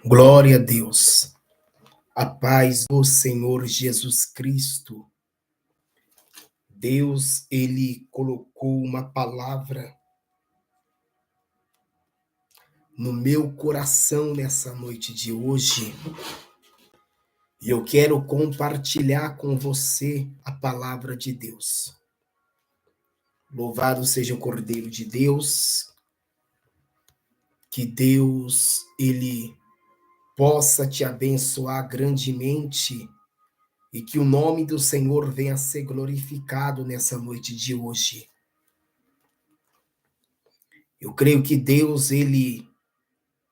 Glória a Deus. A paz do Senhor Jesus Cristo. Deus, ele colocou uma palavra no meu coração nessa noite de hoje. E eu quero compartilhar com você a palavra de Deus. Louvado seja o Cordeiro de Deus. Que Deus, ele possa te abençoar grandemente e que o nome do Senhor venha a ser glorificado nessa noite de hoje. Eu creio que Deus, ele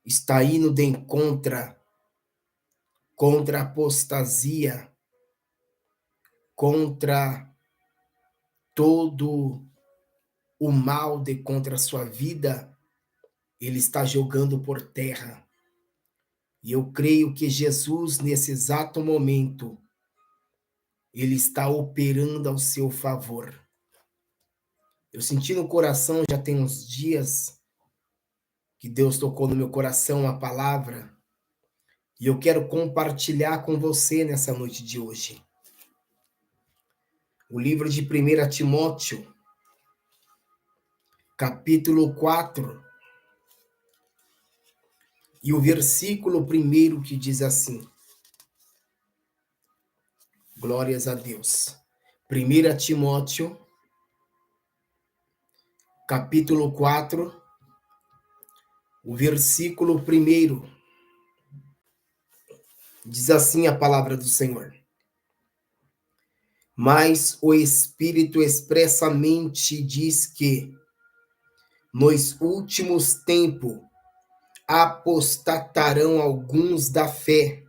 está indo de encontro contra a apostasia, contra todo o mal de contra a sua vida, ele está jogando por terra. E eu creio que Jesus, nesse exato momento, ele está operando ao seu favor. Eu senti no coração, já tem uns dias, que Deus tocou no meu coração a palavra, e eu quero compartilhar com você nessa noite de hoje. O livro de 1 Timóteo, capítulo 4, e o versículo 1 que diz assim. Glórias a Deus. 1 Timóteo, capítulo 4, o versículo 1, diz assim a palavra do Senhor. Mas o Espírito expressamente diz que, nos últimos tempos, apostatarão alguns da fé,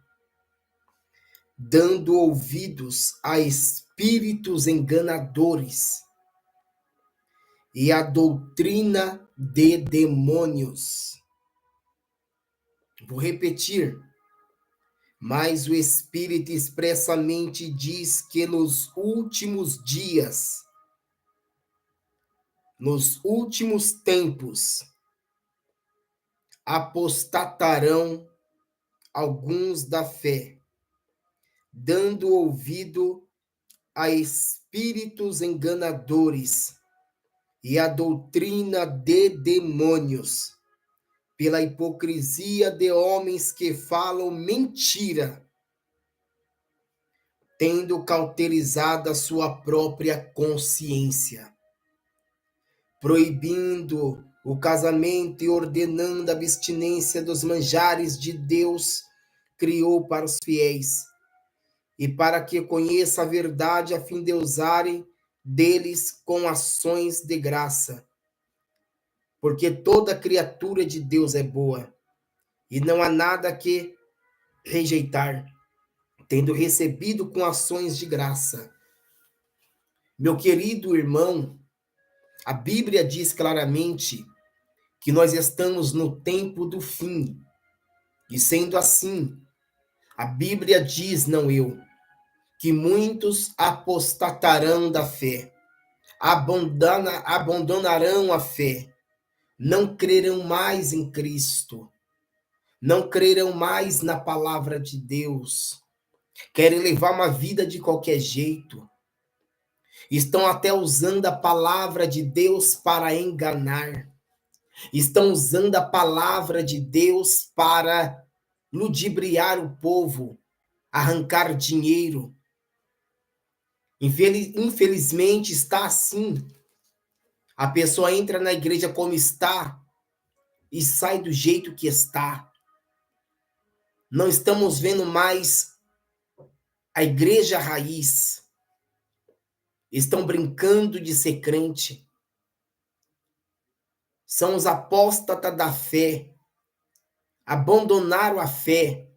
dando ouvidos a espíritos enganadores e a doutrina de demônios. Vou repetir. Mas o Espírito expressamente diz que nos últimos dias, nos últimos tempos, apostatarão alguns da fé, dando ouvido a espíritos enganadores e a doutrina de demônios, pela hipocrisia de homens que falam mentira, tendo cauterizado a sua própria consciência, proibindo o casamento e ordenando a abstinência dos manjares de Deus criou para os fiéis, e para que conheça a verdade a fim de usarem deles com ações de graça. Porque toda criatura de Deus é boa, e não há nada que rejeitar, tendo recebido com ações de graça. Meu querido irmão, a Bíblia diz claramente que nós estamos no tempo do fim. E sendo assim, a Bíblia diz, não eu, que muitos apostatarão da fé, abandonarão a fé, não crerão mais em Cristo, não crerão mais na palavra de Deus, querem levar uma vida de qualquer jeito, estão até usando a palavra de Deus para enganar, estão usando a palavra de Deus para ludibriar o povo, arrancar dinheiro. Infelizmente está assim. A pessoa entra na igreja como está e sai do jeito que está. Não estamos vendo mais a igreja raiz. Estão brincando de ser crente. São os apóstatas da fé. Abandonaram a fé.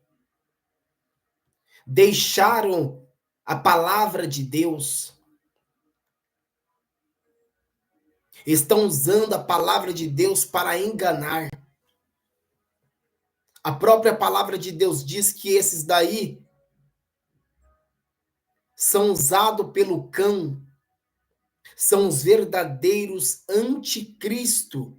Deixaram a palavra de Deus. Estão usando a palavra de Deus para enganar. A própria palavra de Deus diz que esses daí são usados pelo cão, são os verdadeiros anticristo.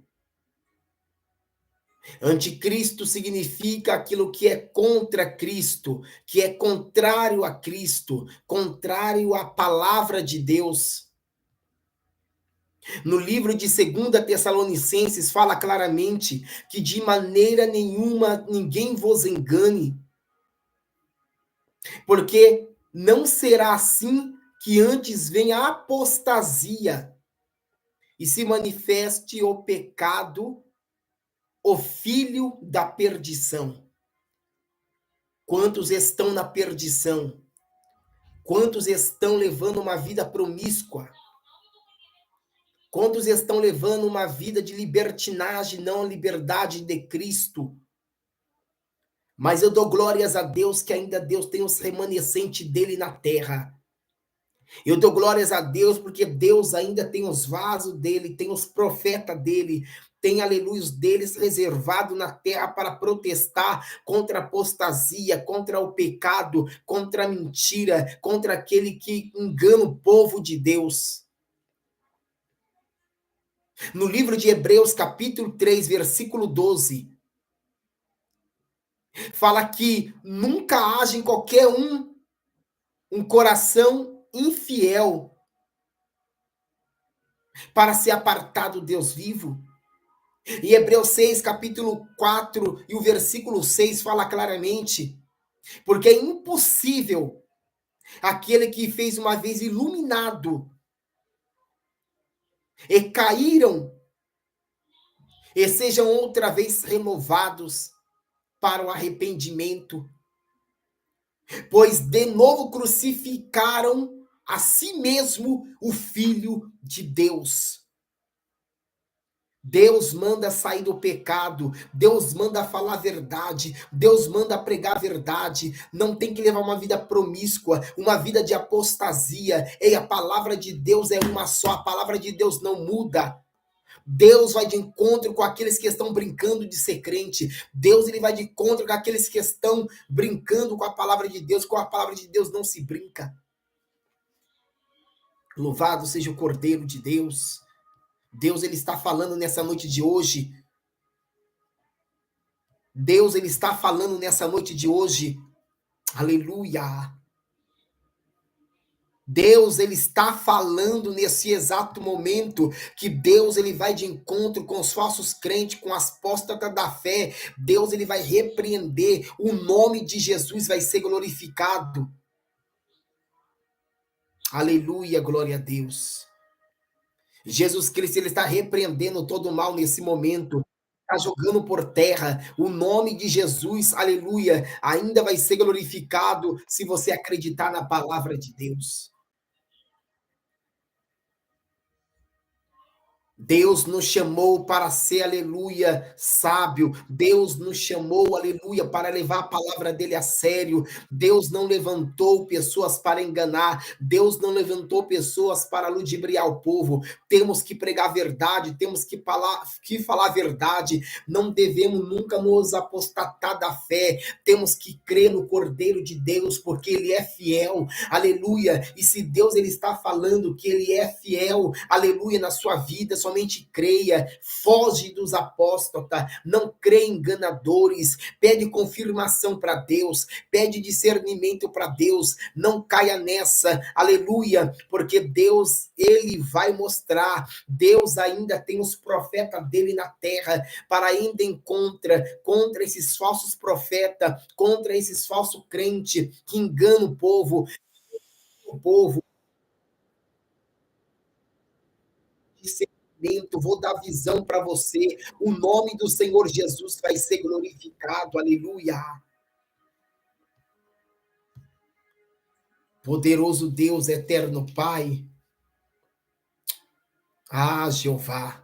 Anticristo significa aquilo que é contra Cristo, que é contrário a Cristo, contrário à palavra de Deus. No livro de 2 Tessalonicenses fala claramente que de maneira nenhuma ninguém vos engane, porque não será assim que antes venha a apostasia e se manifeste o pecado, o filho da perdição. Quantos estão na perdição? Quantos estão levando uma vida promíscua? Quantos estão levando uma vida de libertinagem, não a liberdade de Cristo? Mas eu dou glórias a Deus que ainda Deus tem os remanescentes dele na terra. Eu dou glórias a Deus porque Deus ainda tem os vasos dele, tem os profetas dele, tem aleluia deles reservado na terra para protestar contra a apostasia, contra o pecado, contra a mentira, contra aquele que engana o povo de Deus. No livro de Hebreus, capítulo 3, versículo 12, fala que nunca haja em qualquer um coração infiel para se apartar do Deus vivo. E Hebreus 6, capítulo 4 e o versículo 6 fala claramente, porque é impossível aquele que fez uma vez iluminado e caíram e sejam outra vez renovados para o arrependimento, pois de novo crucificaram a si mesmo o Filho de Deus. Deus manda sair do pecado, Deus manda falar a verdade, Deus manda pregar a verdade, não tem que levar uma vida promíscua, uma vida de apostasia. Ei, a palavra de Deus é uma só, a palavra de Deus não muda. Deus vai de encontro com aqueles que estão brincando de ser crente. Deus ele vai de encontro com aqueles que estão brincando com a palavra de Deus, com a palavra de Deus não se brinca. Louvado seja o Cordeiro de Deus. Deus ele está falando nessa noite de hoje. Deus ele está falando nessa noite de hoje. Aleluia. Deus ele está falando nesse exato momento que Deus ele vai de encontro com os falsos crentes, com as apóstatas da fé. Deus ele vai repreender, o nome de Jesus vai ser glorificado. Aleluia, glória a Deus. Jesus Cristo ele está repreendendo todo o mal nesse momento. Está jogando por terra o nome de Jesus, aleluia, ainda vai ser glorificado se você acreditar na palavra de Deus. Deus nos chamou para ser, aleluia, sábio. Deus nos chamou, aleluia, para levar a palavra dele a sério. Deus não levantou pessoas para enganar. Deus não levantou pessoas para ludibriar o povo. Temos que pregar a verdade, temos que falar a verdade. Não devemos nunca nos apostatar da fé. Temos que crer no Cordeiro de Deus, porque ele é fiel, aleluia. E se Deus ele está falando que ele é fiel, aleluia, na sua vida, somente creia, foge dos apóstatas, não crê em enganadores, pede confirmação para Deus, pede discernimento para Deus, não caia nessa, aleluia, porque Deus, ele vai mostrar, Deus ainda tem os profetas dele na terra, para ainda contra esses falsos profetas, contra esses falsos crentes que enganam o povo, discernimento, vou dar visão para você. O nome do Senhor Jesus vai ser glorificado. Aleluia. Poderoso Deus, eterno Pai. Ah, Jeová.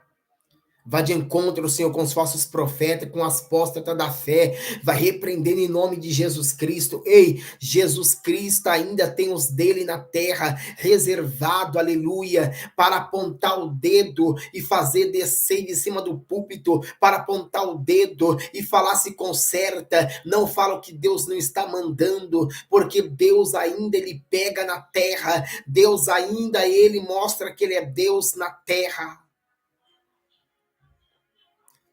Vá de encontro, Senhor, com os falsos profetas, com as apóstatas da fé. Vai repreendendo em nome de Jesus Cristo. Ei, Jesus Cristo ainda tem os dele na terra, reservado, aleluia, para apontar o dedo e fazer descer de cima do púlpito, para apontar o dedo e falar se conserta. Não fala o que Deus não está mandando, porque Deus ainda ele pega na terra. Deus ainda ele mostra que ele é Deus na terra.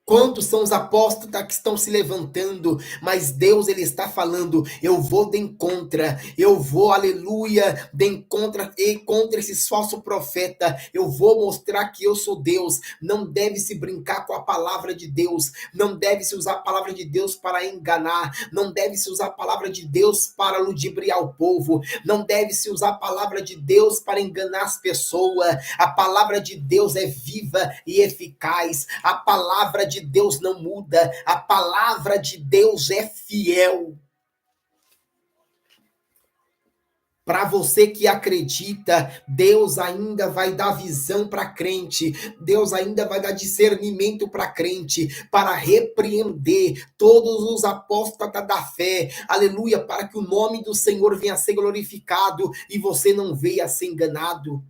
Quantos são os apóstolos que estão se levantando, mas Deus ele está falando, eu vou de encontro, eu vou, aleluia, de encontro e contra esses falsos profetas, eu vou mostrar que eu sou Deus. Não deve se brincar com a palavra de Deus, não deve se usar a palavra de Deus para enganar, não deve se usar a palavra de Deus para ludibriar o povo, não deve se usar a palavra de Deus para enganar as pessoas. A palavra de Deus é viva e eficaz, a palavra de Deus não muda, a palavra de Deus é fiel. Para você que acredita, Deus ainda vai dar visão para crente, Deus ainda vai dar discernimento para crente, para repreender todos os apóstatas da fé, aleluia, para que o nome do Senhor venha a ser glorificado e você não venha a ser enganado.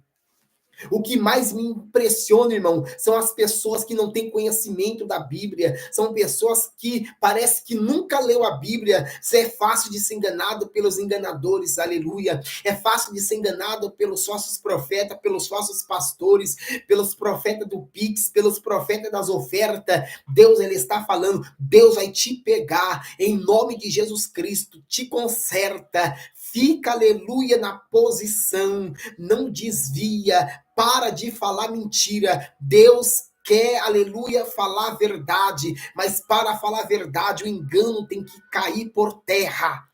O que mais me impressiona, irmão, são as pessoas que não têm conhecimento da Bíblia, são pessoas que parece que nunca leu a Bíblia. Isso é fácil de ser enganado pelos enganadores, aleluia. É fácil de ser enganado pelos falsos profetas, pelos falsos pastores, pelos profetas do Pix, pelos profetas das ofertas. Deus, ele está falando, Deus vai te pegar em nome de Jesus Cristo, te conserta, fica, aleluia, na posição, não desvia, para de falar mentira. Deus quer, aleluia, falar a verdade, mas para falar a verdade, o engano tem que cair por terra.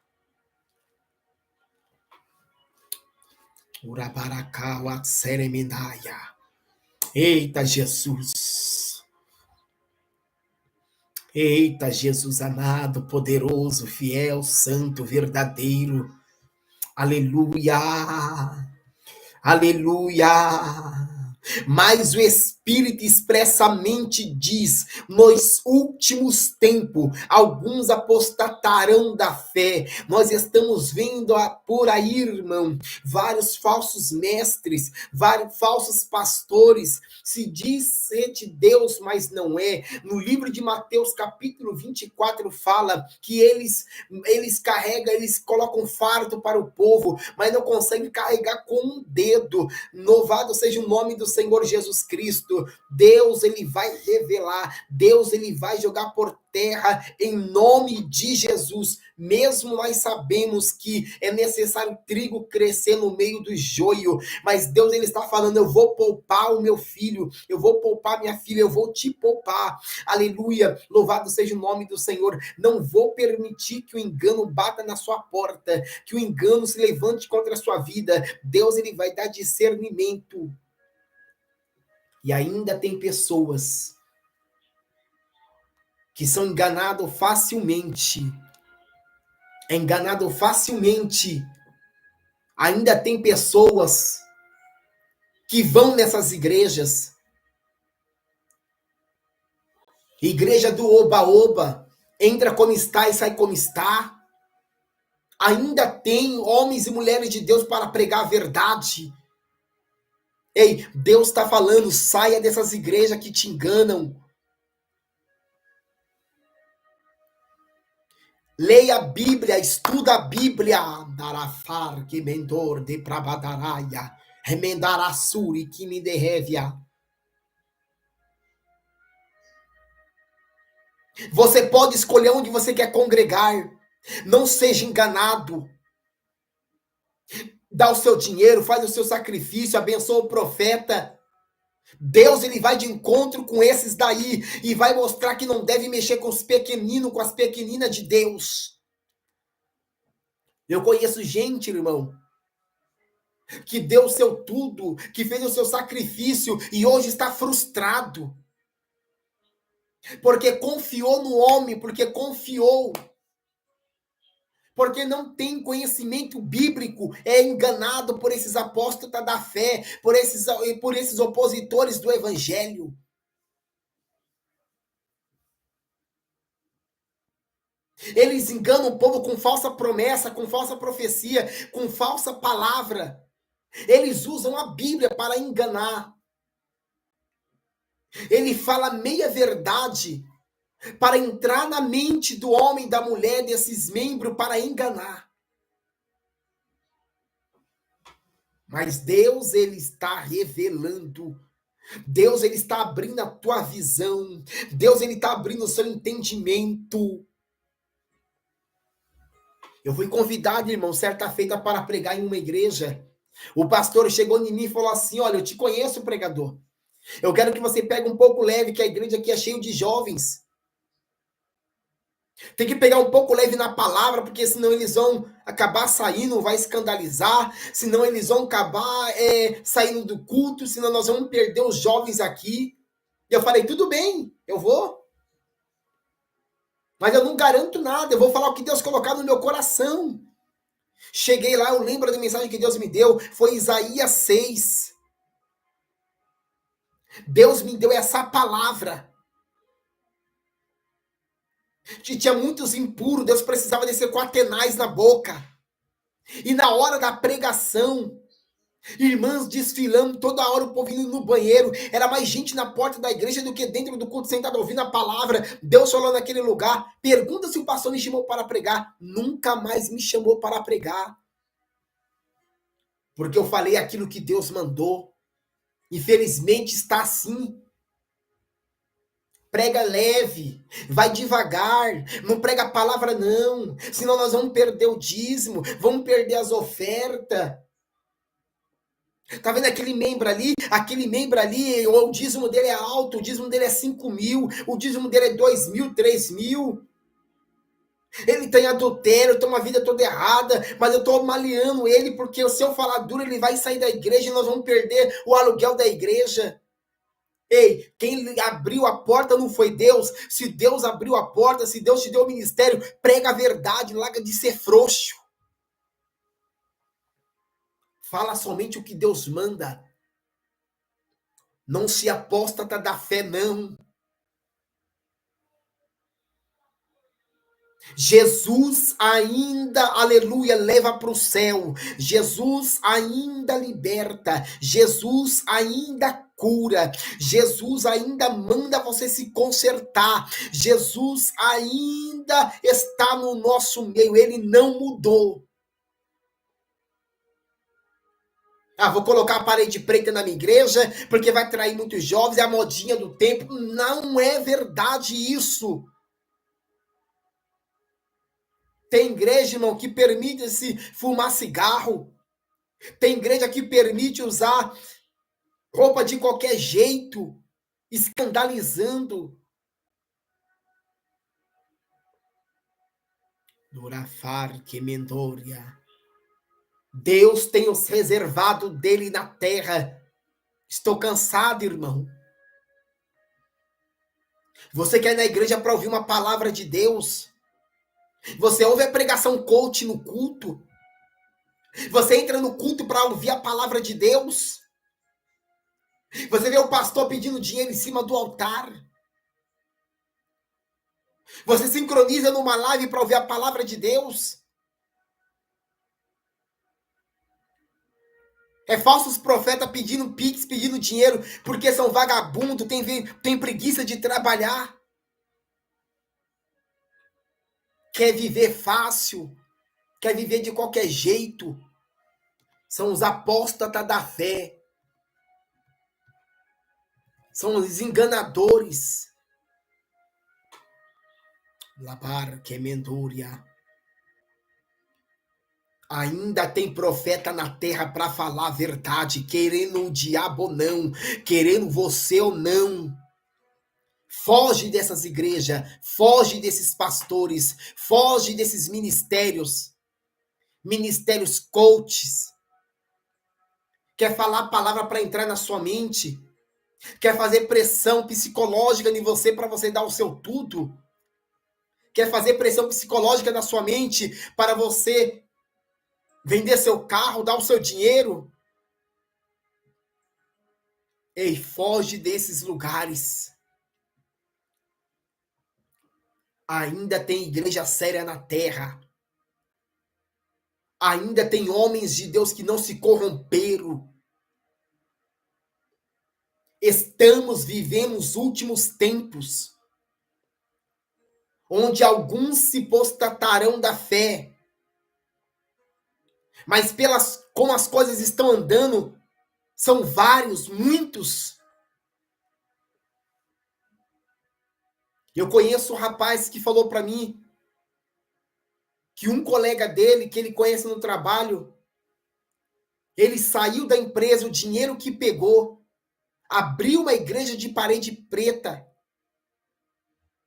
Urabarakawa seremendaia. Eita Jesus. Eita Jesus amado, poderoso, fiel, santo, verdadeiro. Aleluia. Aleluia! Mas o Espírito expressamente diz: nos últimos tempos, alguns apostatarão da fé. Nós estamos vendo por aí, irmão, vários falsos mestres, vários falsos pastores, se diz ser de Deus, mas não é. No livro de Mateus, capítulo 24, fala que eles carregam, eles colocam fardo para o povo, mas não conseguem carregar com um dedo. Louvado seja o nome do Senhor Jesus Cristo. Deus, ele vai revelar, Deus, ele vai jogar por terra em nome de Jesus. Mesmo nós sabemos que é necessário trigo crescer no meio do joio, mas Deus, ele está falando, eu vou poupar o meu filho, eu vou poupar minha filha, eu vou te poupar. Aleluia, louvado seja o nome do Senhor. Não vou permitir que o engano bata na sua porta, que o engano se levante contra a sua vida. Deus, ele vai dar discernimento. E ainda tem pessoas que são enganadas facilmente. É enganado facilmente. Ainda tem pessoas que vão nessas igrejas. Igreja do oba-oba. Entra como está e sai como está. Ainda tem homens e mulheres de Deus para pregar a verdade. Ei, Deus está falando, saia dessas igrejas que te enganam. Leia a Bíblia, estuda a Bíblia. Darafar que mentor de prabadaraia. Remendarassuri que me derrevia. Você pode escolher onde você quer congregar. Não seja enganado. Dá o seu dinheiro, faz o seu sacrifício, abençoa o profeta. Deus, ele vai de encontro com esses daí e vai mostrar que não deve mexer com os pequeninos, com as pequeninas de Deus. Eu conheço gente, irmão, que deu o seu tudo, que fez o seu sacrifício e hoje está frustrado. Porque confiou no homem, porque confiou. Porque não tem conhecimento bíblico, é enganado por esses apóstolos da fé, por esses opositores do evangelho. Eles enganam o povo com falsa promessa, com falsa profecia, com falsa palavra. Eles usam a Bíblia para enganar. Ele fala meia verdade para entrar na mente do homem e da mulher, desses membros, para enganar. Mas Deus, ele está revelando Deus, ele está abrindo a tua visão. Deus, ele está abrindo o seu entendimento. Eu fui convidado, irmão, certa feita para pregar em uma igreja. O pastor chegou em mim e falou assim: olha, eu te conheço, pregador. Eu quero que você pegue um pouco leve, que a igreja aqui é cheia de jovens. Tem que pegar um pouco leve na palavra, porque senão eles vão acabar saindo, vai escandalizar, senão eles vão acabar saindo do culto, senão nós vamos perder os jovens aqui. E eu falei, tudo bem, eu vou. Mas eu não garanto nada, eu vou falar o que Deus colocar no meu coração. Cheguei lá, eu lembro da mensagem que Deus me deu, foi Isaías 6. Deus me deu essa palavra. Tinha muitos impuros, Deus precisava descer com atenais na boca. E na hora da pregação, irmãs desfilando, toda hora o povo indo no banheiro, era mais gente na porta da igreja do que dentro do culto, sentado ouvindo a palavra, Deus falou naquele lugar. Pergunta se o pastor me chamou para pregar. Nunca mais me chamou para pregar. Porque eu falei aquilo que Deus mandou. Infelizmente está assim. Prega leve, vai devagar, não prega a palavra não, senão nós vamos perder o dízimo, vamos perder as ofertas. Tá vendo aquele membro ali? Aquele membro ali, o dízimo dele é alto, o dízimo dele é 5.000, o dízimo dele é 2.000, 3.000. Ele tem adultério, tem uma vida toda errada, mas eu tô maleando ele, porque se eu falar duro, ele vai sair da igreja e nós vamos perder o aluguel da igreja. Ei, quem abriu a porta não foi Deus. Se Deus abriu a porta, se Deus te deu o ministério, prega a verdade, larga de ser frouxo. Fala somente o que Deus manda. Não se apóstata da fé, não. Jesus ainda, aleluia, leva para o céu. Jesus ainda liberta. Jesus ainda cura. Jesus ainda manda você se consertar. Jesus ainda está no nosso meio. Ele não mudou. Vou colocar a parede preta na minha igreja porque vai atrair muitos jovens, é a modinha do tempo. Não é verdade isso. Tem igreja, irmão, que permite-se fumar cigarro. Tem igreja que permite usar roupa de qualquer jeito, escandalizando. Durafar que mendoria. Deus tem os reservado dele na terra. Estou cansado, irmão. Você quer ir na igreja para ouvir uma palavra de Deus? Você ouve a pregação coach no culto? Você entra no culto para ouvir a palavra de Deus? Você vê o pastor pedindo dinheiro em cima do altar? Você sincroniza numa live para ouvir a palavra de Deus? É falsos profetas pedindo pix, pedindo dinheiro, porque são vagabundos, tem preguiça de trabalhar. Quer viver fácil, quer viver de qualquer jeito. São os apóstatas da fé. São os enganadores. Labar que mendoria. Ainda tem profeta na terra para falar a verdade, querendo o diabo ou não, querendo você ou não. Foge dessas igrejas, foge desses pastores, foge desses ministérios coaches. Quer falar a palavra para entrar na sua mente? Quer fazer pressão psicológica em você para você dar o seu tudo? Quer fazer pressão psicológica na sua mente para você vender seu carro, dar o seu dinheiro? Ei, foge desses lugares. Ainda tem igreja séria na terra. Ainda tem homens de Deus que não se corromperam. Estamos vivendo os últimos tempos, onde alguns se apostatarão da fé. Mas como as coisas estão andando, são vários, muitos, Eu conheço um rapaz que falou para mim que um colega dele, que ele conhece no trabalho, ele saiu da empresa, o dinheiro que pegou, abriu uma igreja de parede preta.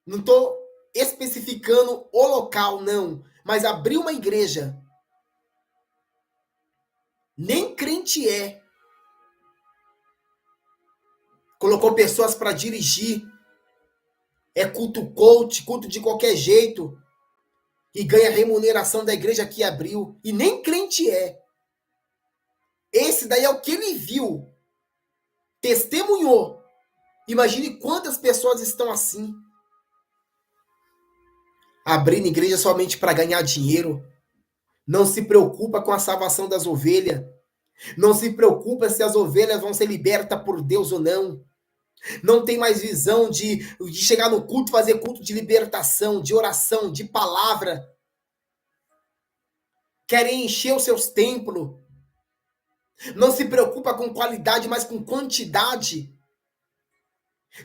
Não estou especificando o local, não, mas abriu uma igreja. Nem crente é. Colocou pessoas para dirigir. É culto coach, culto de qualquer jeito. E ganha remuneração da igreja que abriu. E nem crente é. Esse daí é o que ele viu. Testemunhou. Imagine quantas pessoas estão assim. Abrindo igreja somente para ganhar dinheiro. Não se preocupa com a salvação das ovelhas. Não se preocupa se as ovelhas vão ser libertas por Deus ou não. Não tem mais visão de chegar no culto, fazer culto de libertação, de oração, de palavra. Querem encher os seus templos. Não se preocupa com qualidade, mas com quantidade.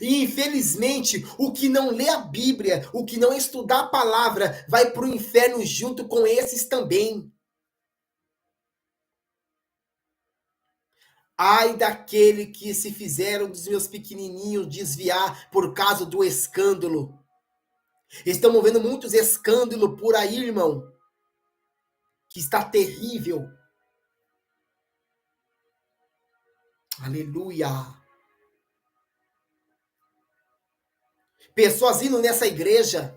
E infelizmente, o que não lê a Bíblia, o que não estudar a palavra, vai para o inferno junto com esses também. Ai daquele que se fizeram dos meus pequenininhos desviar por causa do escândalo. Estamos vendo muitos escândalos por aí, irmão, que está terrível. Aleluia. Pessoas indo nessa igreja,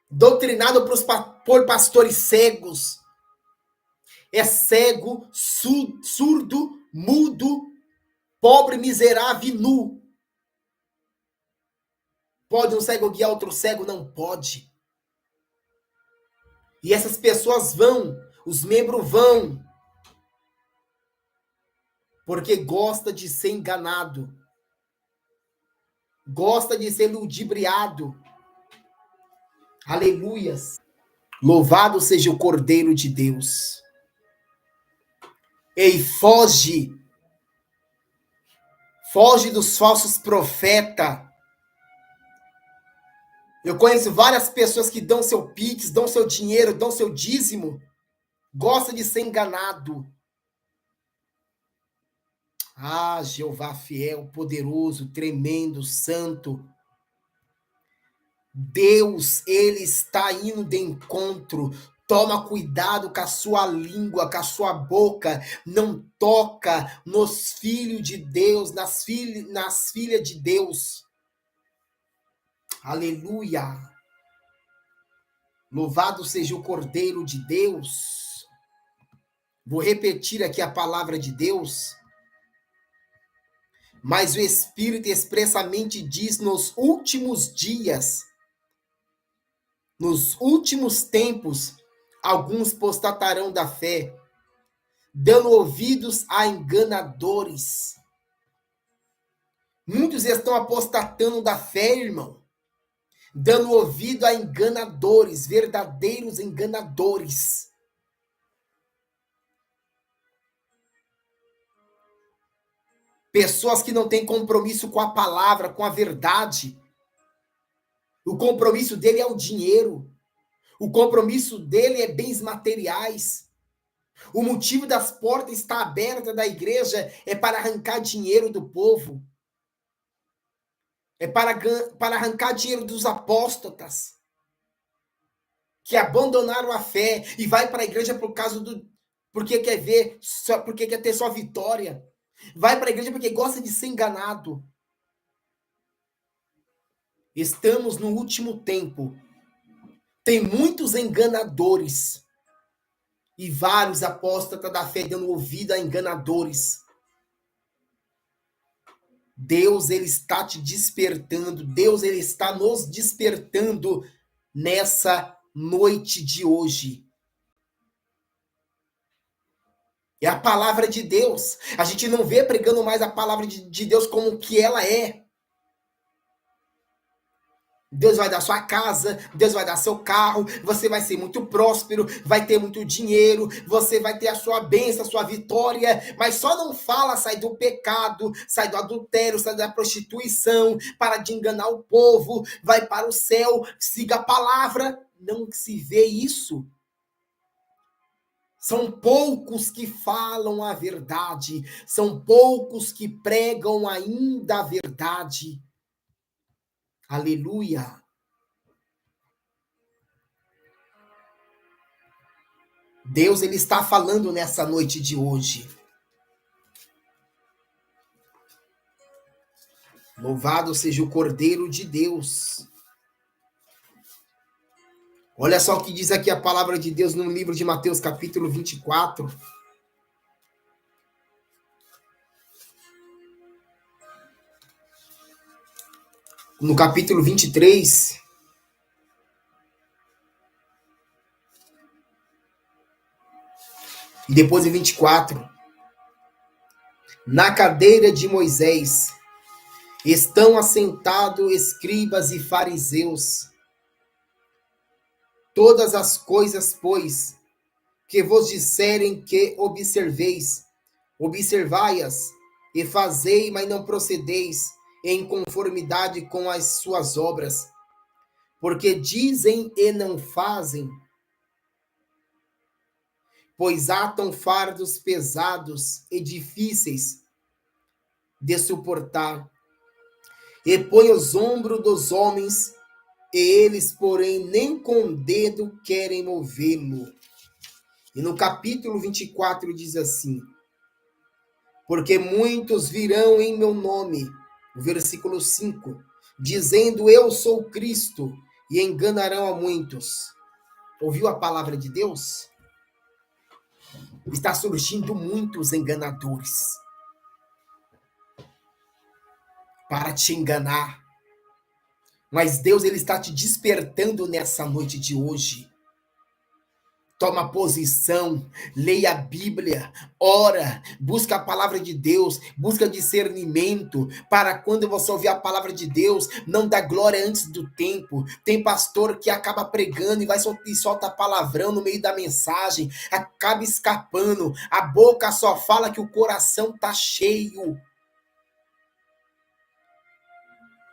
doutrinado por pastores cegos. É cego, surdo, mudo, pobre, miserável e nu. Pode um cego guiar outro cego? Não pode. E essas pessoas vão, os membros vão, porque gosta de ser enganado. Gosta de ser ludibriado. Aleluias. Louvado seja o Cordeiro de Deus. Ei, foge. Foge dos falsos profetas. Eu conheço várias pessoas que dão seu pix, dão seu dinheiro, dão seu dízimo. Gosta de ser enganado. Ah, Jeová fiel, poderoso, tremendo, santo. Deus, ele está indo de encontro. Toma cuidado com a sua língua, com a sua boca. Não toca nos filhos de Deus, nas filhas de Deus. Aleluia. Louvado seja o Cordeiro de Deus. Vou repetir aqui a palavra de Deus. Mas o Espírito expressamente diz nos últimos dias, nos últimos tempos, alguns apostatarão da fé, dando ouvidos a enganadores. Muitos estão apostatando da fé, irmão, dando ouvido a enganadores, verdadeiros enganadores. Pessoas que não têm compromisso com a palavra, com a verdade. O compromisso dele é o dinheiro. O compromisso dele é bens materiais. O motivo das portas estar abertas da igreja é para arrancar dinheiro do povo. É para arrancar dinheiro dos apóstatas que abandonaram a fé e vai para a igreja porque quer ver, porque quer ter só vitória. Vai para a igreja porque gosta de ser enganado. Estamos no último tempo. Tem muitos enganadores e vários apóstatas da fé dando ouvido a enganadores. Deus, ele está te despertando. Deus, ele está nos despertando nessa noite de hoje. É a palavra de Deus. A gente não vê pregando mais a palavra de Deus como que ela é. Deus vai dar sua casa, Deus vai dar seu carro, você vai ser muito próspero, vai ter muito dinheiro, você vai ter a sua bênção, a sua vitória, mas só não fala, sai do pecado, sai do adultério, sai da prostituição, para de enganar o povo, vai para o céu, siga a palavra. Não se vê isso. São poucos que falam a verdade, são poucos que pregam ainda a verdade. Aleluia. Deus, ele está falando nessa noite de hoje. Louvado seja o Cordeiro de Deus. Olha só o que diz aqui a palavra de Deus no livro de Mateus, capítulo 24. No capítulo 23. E depois em 24. Na cadeira de Moisés estão assentados escribas e fariseus. Todas as coisas, pois, que vos disserem que observeis, observai-as, e fazei, mas não procedeis em conformidade com as suas obras, porque dizem e não fazem, pois atam fardos pesados e difíceis de suportar, e põe os ombros dos homens, e eles, porém, nem com o dedo querem movê-lo. E no capítulo 24 diz assim: porque muitos virão em meu nome, versículo 5, dizendo eu sou Cristo, e enganarão a muitos. Ouviu a palavra de Deus? Está surgindo muitos enganadores para te enganar. Mas Deus, ele está te despertando nessa noite de hoje. Toma posição, leia a Bíblia, ora, busca a palavra de Deus, busca discernimento, para quando você ouvir a palavra de Deus, não dá glória antes do tempo. Tem pastor que acaba pregando e solta palavrão no meio da mensagem, acaba escapando, a boca só fala que o coração tá cheio.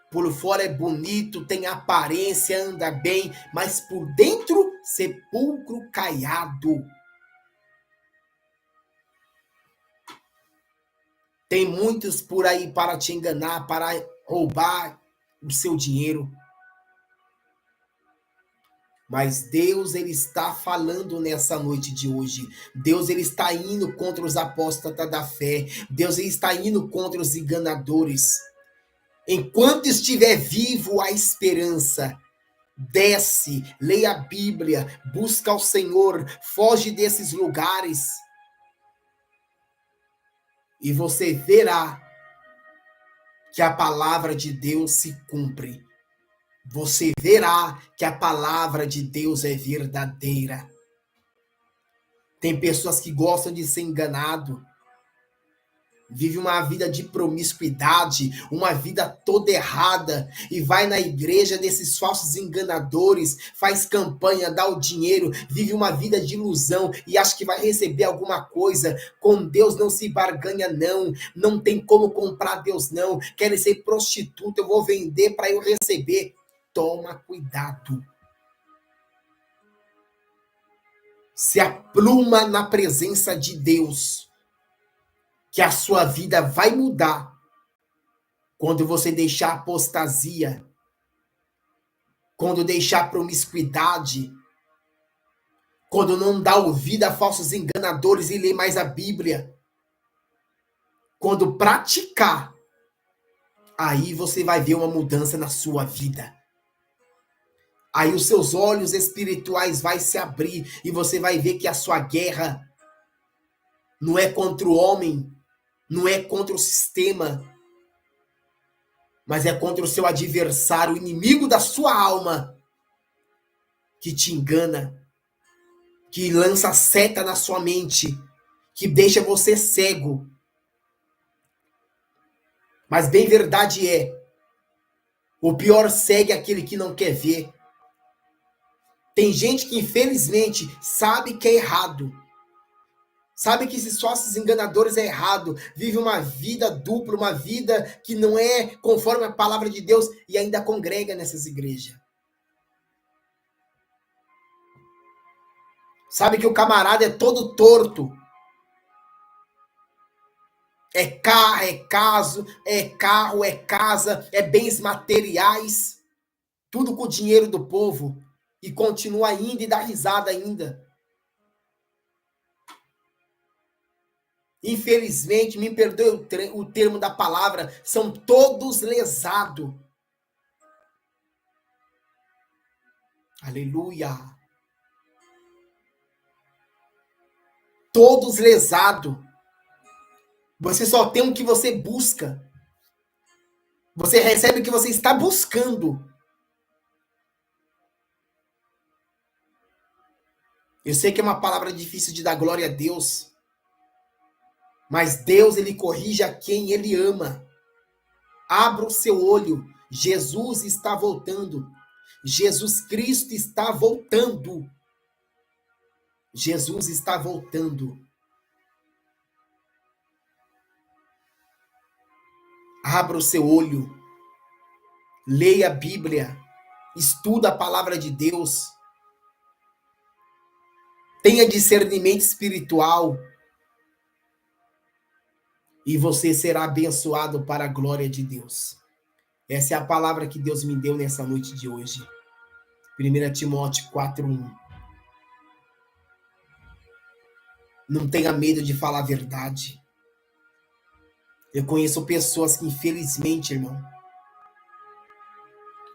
Por fora é bonito, tem aparência, anda bem, mas por dentro, sepulcro caiado. Tem muitos por aí para te enganar, para roubar o seu dinheiro. Mas Deus, ele está falando nessa noite de hoje. Deus, ele está indo contra os apóstatas da fé. Deus, ele está indo contra os enganadores. Enquanto estiver vivo a esperança, desce, leia a Bíblia, busca o Senhor, foge desses lugares. E você verá que a palavra de Deus se cumpre. Você verá que a palavra de Deus é verdadeira. Tem pessoas que gostam de ser enganado. Vive uma vida de promiscuidade, uma vida toda errada, e vai na igreja desses falsos enganadores, faz campanha, dá o dinheiro, vive uma vida de ilusão e acha que vai receber alguma coisa. Com Deus não se barganha, não. Não tem como comprar Deus, não. Querem ser prostituta, eu vou vender para eu receber. Toma cuidado. Se apluma na presença de Deus, que a sua vida vai mudar quando você deixar a apostasia, quando deixar a promiscuidade, quando não dá ouvido a falsos enganadores e ler mais a Bíblia. Quando praticar, aí você vai ver uma mudança na sua vida. Aí os seus olhos espirituais vai se abrir e você vai ver que a sua guerra não é contra o homem, não é contra o sistema, mas é contra o seu adversário, o inimigo da sua alma, que te engana, que lança seta na sua mente, que deixa você cego. Mas bem verdade é O pior segue aquele que não quer ver. Tem gente que, infelizmente, sabe que é errado. Sabe que esses sócios enganadores é errado. Vive uma vida dupla, uma vida que não é conforme a palavra de Deus e ainda congrega nessas igrejas. Sabe que o camarada é todo torto. É carro, é caso, é carro, é casa, é bens materiais. Tudo com o dinheiro do povo. E continua ainda e dá risada ainda. Infelizmente, me perdoe o termo da palavra, são todos lesados. Aleluia. Todos lesados. Você só tem o que você busca. Você recebe o que você está buscando. Eu sei que é uma palavra difícil de dar glória a Deus. Mas Deus, ele corrige a quem ele ama. Abra o seu olho. Jesus está voltando. Jesus Cristo está voltando. Jesus está voltando. Abra o seu olho. Leia a Bíblia. Estuda a palavra de Deus. Tenha discernimento espiritual. E você será abençoado para a glória de Deus. Essa é a palavra que Deus me deu nessa noite de hoje. 1 Timóteo 4:1. Não tenha medo de falar a verdade. Eu conheço pessoas que, infelizmente, irmão,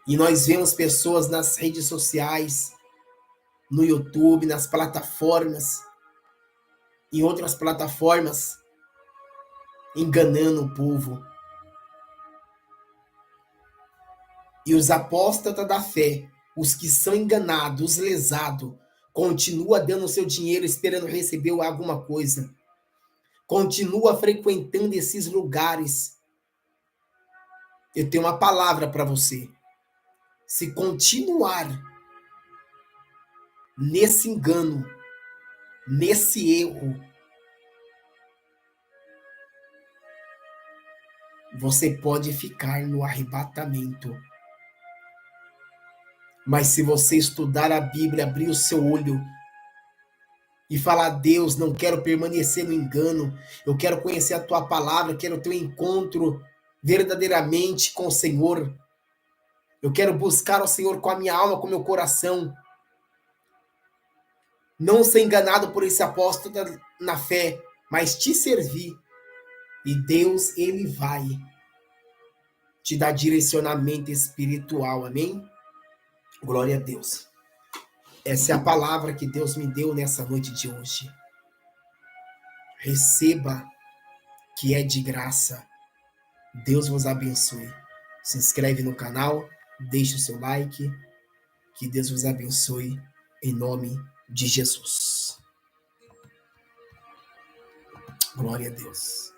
e nós vemos pessoas nas redes sociais, no YouTube, nas plataformas, em outras plataformas, enganando o povo. E os apóstatas da fé, os que são enganados, os lesados, continua dando seu dinheiro esperando receber alguma coisa. Continua frequentando esses lugares. Eu tenho uma palavra para você. Se continuar nesse engano, nesse erro, você pode ficar no arrebatamento. Mas se você estudar a Bíblia, abrir o seu olho e falar: Deus, não quero permanecer no engano, eu quero conhecer a tua palavra, quero ter um encontro verdadeiramente com o Senhor. Eu quero buscar o Senhor com a minha alma, com o meu coração. Não ser enganado por esse apóstolo na fé, mas te servir. E Deus, ele vai te dar direcionamento espiritual, amém? Glória a Deus. Essa é a palavra que Deus me deu nessa noite de hoje. Receba, que é de graça. Deus vos abençoe. Se inscreve no canal, deixe o seu like. Que Deus vos abençoe em nome de Jesus. Glória a Deus.